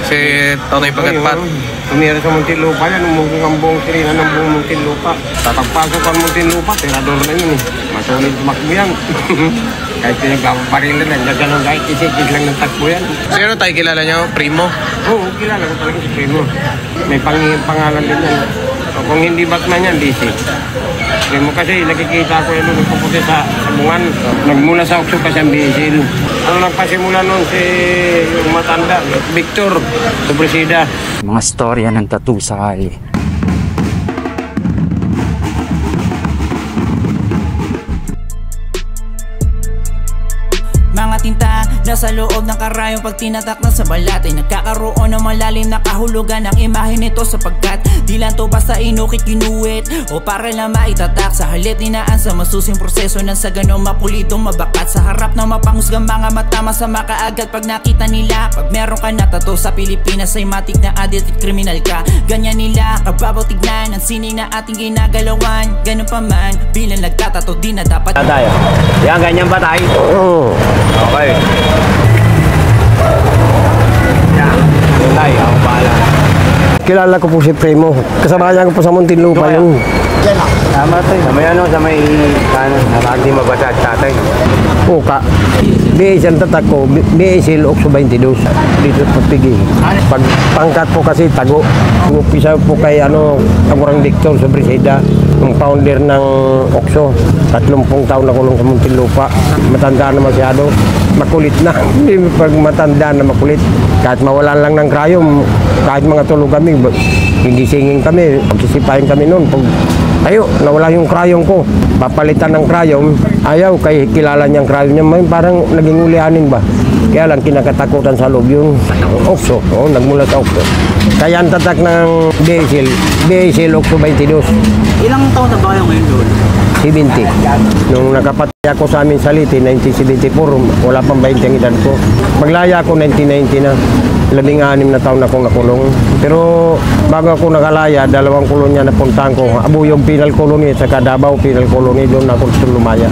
Si Tonoy Pagatpat. Tumira sa Muntinlupa yan, umugong ang buong sirina ng buong Muntinlupa. Tatagpasok ang Muntinlupa, tirador na yun eh. Masunod tumakbo yan. Kahit pinagpaparil na ganun kahit isikis lang ng takbo yan. Sino tayo kilala nyo? Primo? Oo, kilala ko talaga si Primo. May pangalan din yan. So, kung hindi Batman yan, DC. Primo kasi nakikita ko yun nung nagpupunta sa bungan. Nagmula sa Okso pa siyang bisil. Ano lang pasimula nun si yung matanda, Victor, sa Presida. Mga storya ng tattoo sa kali. Mga tinta nasa loob ng karayong pag tinatak na sa balat ay nagkakaroon ng malalim na kahulugan ng imahe nito sapagkat di lang to basta inukit kinuwit o para lang maitatak sa halit dinaan sa masusing proseso ng sa ganong mapulitong mabakat sa harap ng mapanghusgang mga mata masama kaagad pag nakita nila pag meron ka na tato sa Pilipinas ay matik na addict at kriminal ka ganyan nila kababaw tignan ang sining na ating ginagalawan ganun pa man bilang nagtatato di na dapat tayo. Yan ganyan ba tayo? Oo. Okay. Yan. Tulay, ako bahala. Kilala ko po si Primo. Kasabayan ko po sa Muntinlupa yun. Tama tayo. Sa may sa may hindi mabasa at tatay. Puka. BS ang tatak ko, BS Okso 22. Dito sa Pigi. Pag pangkat po kasi tago. Upisa po kay Agurang Victor sa Presida. Yung founder ng Okso. 30 taon na kulong sa Muntinlupa. Matanda na masyado. Makulit na. Pag matanda na makulit. Kahit mawalan lang ng krayom, kahit mga tulog kami, gigisingin kami, pagsisipahin kami noon. Pag tayo, nawala yung krayom ko, papalitan ng krayom, ayaw, kay kilala niyang krayom niya, may parang naging ulianin ba? Kaya lang kinakatakutan sa loob yung Okso, nagmula sa Okso. Kaya ang tatak ng BSL Okso 22. ilang taon na ba kayo ngayon doon? 70. Nung nakapatay ako sa amin sa Liti, 1974, wala pang 20 ang edad ko. Maglaya ako 1990 na. 16 na taon akong nakulong. Pero bago ako nakalaya, 2 kolonya na puntahan ko. Abuyog Penal Colony at saka Davao Penal Colony, doon ako lumaya.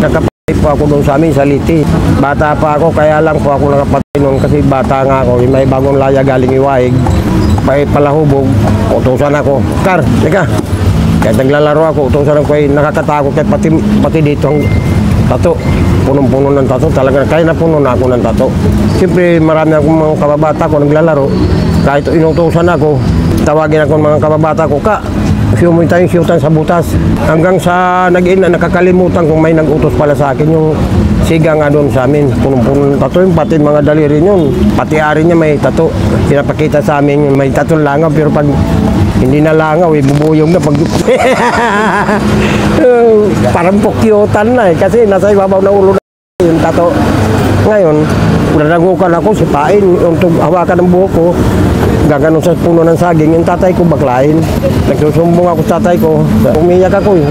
Nakapatay po ako doon sa amin sa Liti. Bata pa ako, kaya lang po ako nakapatay noon kasi bata nga ako. May bagong laya galing Iwaig. Palahubog, utusan ako. Kar, teka. Kahit naglalaro ako, utusan ako ay nakakatakot kahit pati dito ang tato. Punong-puno ng tato. Talaga kaya napuno na ako ng tato. Siyempre marami akong mga kababata ko naglalaro. Kahit inutusan ako, tawagin ako ng mga kababata ko, ka, siyumoy tayong siyutan sa butas. Hanggang sa nakakalimutan kung may nag-utos pala sa akin yung siga nga doon sa amin. Punong-puno ng tato. Pati mga daliri yun. Pati ari niya may tato. Pinapakita sa amin yung may tato langaw. Pero pag hindi na langaw, bubuyog na pag parang pokyotan na eh. Kasi nasa ibabaw na ulo na yung tato. Ngayon, nanagukan ako, sipain, yung hawakan ng buhok ko, gaganon sa puno ng saging, yung tatay ko baklain. Nagsusumbong ako sa tatay ko, umiyak ako eh.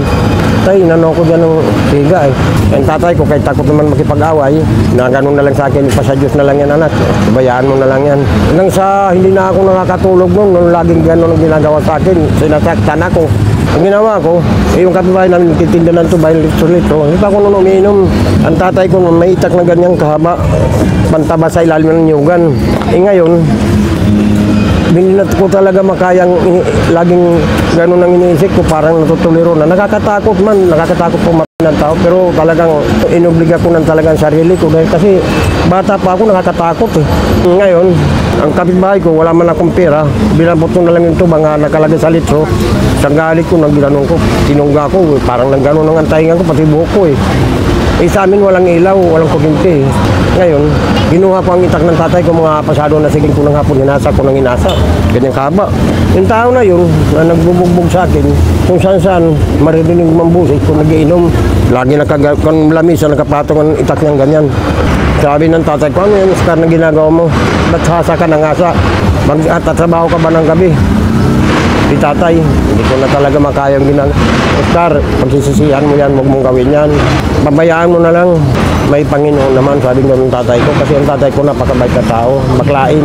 Tay, inano ko dyan ng siga eh. Yung tatay ko, kahit takot naman makipag-away, na gano'n na lang sa akin, pasadyos na lang yan anak, bayaan mo na lang yan. Hanggang sa hindi na ako nakakatulog nung laging gano'n ang ginagawa sa akin, sinasaktan ako. Ang ginawa ko, yung kapitbahay namin, nagtitinda ng tubay, litro-litro. Hindi pa ako nung umiinom. Ang tatay ko, may itak na ganyang kahaba, pantaba sa ilalim ng nyugan. Ngayon, hindi na ko talaga makayang laging gano'n ang iniisip ko, parang natutuliro na. Nakakatakot man, nakakatakot po ng tao, pero talagang inobliga ko ng talagang sarili ko dahil kasi bata pa ako, nakakatakot eh. Ngayon, ang kapitbahay ko, wala man akong pera, binabot ko na lang yung tubang nakalagay sa litro. Sanggalit ko, nagginanong ko, tinungga ko, parang nang gano'n ang antahingan ko, pati buhok ko eh. Sa amin walang ilaw, walang kuryente. Ngayon, ginuha ko ang itak ng tatay ko, mga pasado na siging ko ng hapon, hinasa ko ng hinasa. Ganyang kaba. Yung tao na yun, na nagbubugbog sa akin, kung saan-saan, maririnig mambusik kung nagiinom. Lagi lamisa, nakapatong ang itak niyang ganyan. Sabi ng tatay ko, ano yan, Oscar, na ginagawa mo? Ba't hasa ka ng asa? Tatrabaho ka ba ng gabi? Di tatay, hindi ko na talaga makayang ginagawa. Oscar, pagsisisihan mo yan, huwag mong gawin yan. Pabayaan mo na lang. May Panginoon naman, sabi ng tatay ko. Kasi ang tatay ko napakabait na tao, maklain.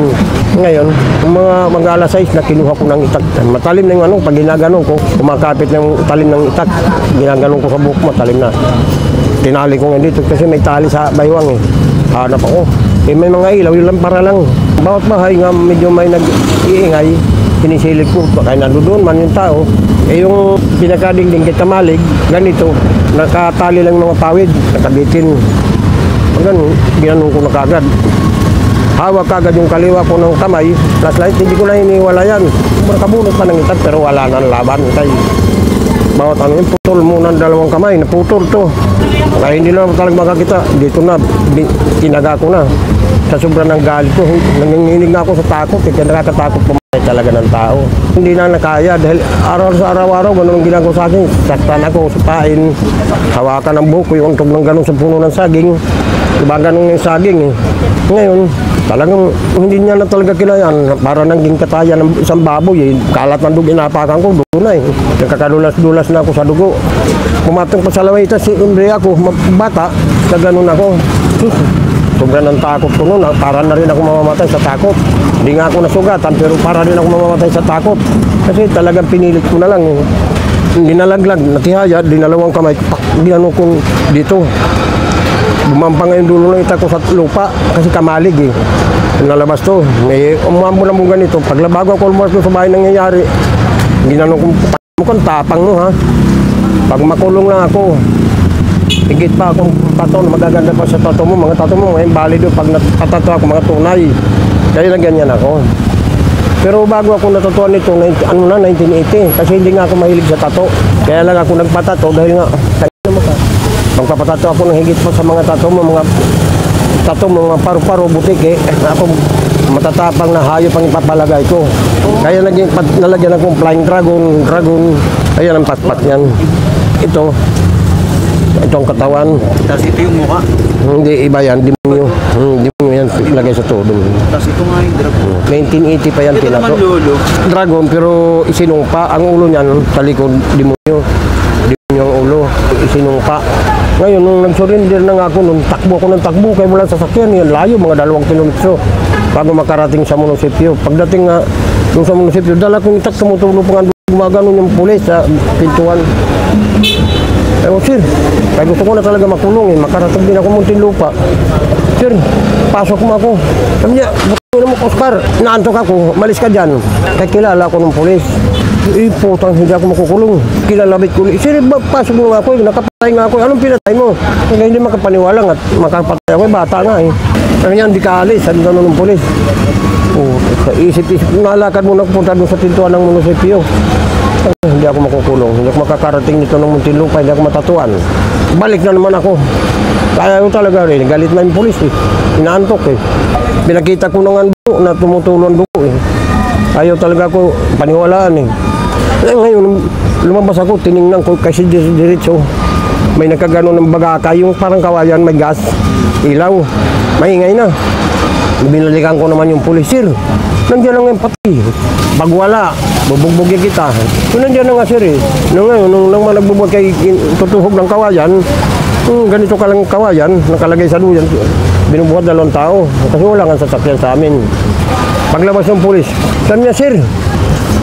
Ngayon, mga alas 6 na kinuha ko ng itak. Matalim na yung pag ginaganon ko, kumakapit ng talim ng itak. Ginaganon ko sa buhok, matalim na. Tinali ko nga dito kasi may tali sa baywang eh. Hanap ako. May mga ilaw, yun lang para lang. Bawat bahay nga medyo may nag-iingay, sinisilip ko, baka nandoon man yung tao. Eh yung pinakadingding kay Kamalig, ganito, nakatali lang mga pawid, nakabitin. Ganun, ginanong ko na kagad. Hawak kagad yung kaliwa ko ng kamay, flashlight, hindi ko na hiniwala yan. Makabunot pa ng itak, pero wala na laban. Kaya bawat ano yung putol muna ng dalawang kamay, naputol to. Kaya hindi na talaga makakita, dito na, tinaga ko na. Sa sobrang ng galit ko, nanginginig na ako sa takot, kaya nakakatakot pumatay talaga ng tao. Hindi na nakaya dahil araw-araw, gano'n ang ginagawa sa akin. Saktan ako, sipain, hawakan ng buko, yung untog ng gano'n sa puno ng saging. Diba gano'n yung saging eh. Ngayon, talagang hindi niya na talaga kinayan. Para naging katayan ng isang baboy eh. Kalat ng dugo, inapakan ko, dugo na eh. Nagkakadulas-dulas na ako sa dugo. Pumatong pa sa lawita si Umbre ako, bata, na gano'n ako. Sobrang ng takot ko noon, para na rin ako mamamatay sa takot. Hindi nga ako nasugatan, pero para rin ako mamamatay sa takot. Kasi talagang pinilit ko na lang. Dinalaglag, natihaya, dinalawang kamay, ginano ko dito. Bumampa ngayon dulo ng ita ko sa lupa, kasi Kamalig eh. Nalabas to, may umambo na mong ganito. Paglabago ako lumabas sa bahay nangyayari, ginano ko, tapang mo ha. Pag makulong lang ako, higit pa akong tato na magaganda pa sa tato mo. Mga tato mo ngayon balido pag natatato ako mga tunay. Kaya na ganyan ako. Pero bago ako natutuan nito, 1980. Kasi hindi nga ako mahilig sa tato. Kaya lang ako nagpatato dahil nga, tayo mo ka. Magpapatato ako ng higit pa sa mga tato mo, mga mga paru-paro, butik eh. Ako matatapang na hayop ang ipapalagay ko. Kaya nalagyan akong flying dragon. Ayan ang patpat yan. Itong katawan. Tapos ito yung mukha. Hindi, iba yan. Demonyo. Demonyo yan. Ilagay sa todo. Tapos ito nga yung dragon. 1980 pa yan Ito tinato. naman lolo. Dragon, pero isinungpa. Ang ulo niyan, sa likod, demonyo. Demonyo ang ulo. Isinungpa. Ngayon, nung nag-surrender na nga ako, nung takbo ako ng takbo, kaya wala sasakyan. Yan, layo, mga 2 kilometro. Bago makarating sa munisipyo. Pagdating nga, doon sa munisipyo, dala kong itak, tumutulo pa nga gumagano yung pulis sa pintuan. Sir, kaya gusto ko na talaga makulong eh. Makarating din ako Muntinlupa. Sir, pasok mo ako. Sabi niya, buto mo Oscar, naantok ako, malis ka dyan. Kaya kilala ako ng pulis. Putang, hindi ako makukulong. Kilalabit ko. Sir, pasok mo nga ako, nakapatay nga ako. Anong pinatay mo? Kaya hindi makapaniwala nga, makapatay ako, bata nga eh. Kaya niya, hindi ka alis, sabi ng pulis. Sa isip-isip, nalakad mo na punta doon sa pintuan ng munisipyo. Hindi ako makukulong, hindi ako makakarating nito ng Muntinlupa, hindi ako matatuan. Balik na naman ako. Kaya ko talaga rin, galit na yung pulis eh. Inaantok eh. Pinakita ko na nga dugo, na tumutulo ang dugo eh. Ayaw talaga ako paniwalaan eh. Ngayon, lumabas ako, tinignan ko kasi diretso. May nakagano ng bagaka, yung parang kawayan, may gas, ilaw, maingay na. Binalikan ko naman yung pulis, sir. Nandiyan lang yung pati. Pag wala, bubugbugin kita. So nandiyan na nga sir eh. Nung nagbubog kay tutuhog ng kawayan, ganito ka lang kawayan, nakalagay sa duyan, binubuhat 2 tao. Kasi wala nga sasakyan sa amin. Paglabas ng pulis, sabi niya, sir,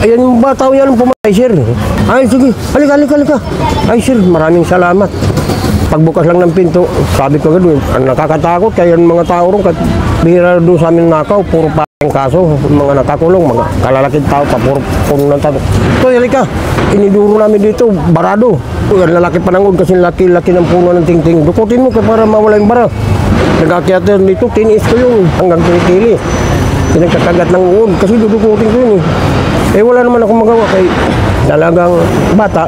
ayan yung bata yan ang pumatay, sir. Ay, sige, halika. Ay, sir, maraming salamat. Pagbukas lang ng pinto, sabi ko gano'n, nakakatakot, kaya yung mga tao rin, bihira doon sa amin nakaw, puro pa ang kaso, mga nakakulong, mga kalalaking tao, puro ng tao. So, halika, iniduro namin dito, barado. Yan, lalaki panangod kasi laki-laki ng puno ng tingting. Dukutin mo para mawala yung bara. Nag-akyat yan dito, tiniis ko yung hanggang kilikili. Pinagkakagat ng uod kasi dudukutin ko yun eh. Eh wala naman akong magawa kay talagang bata.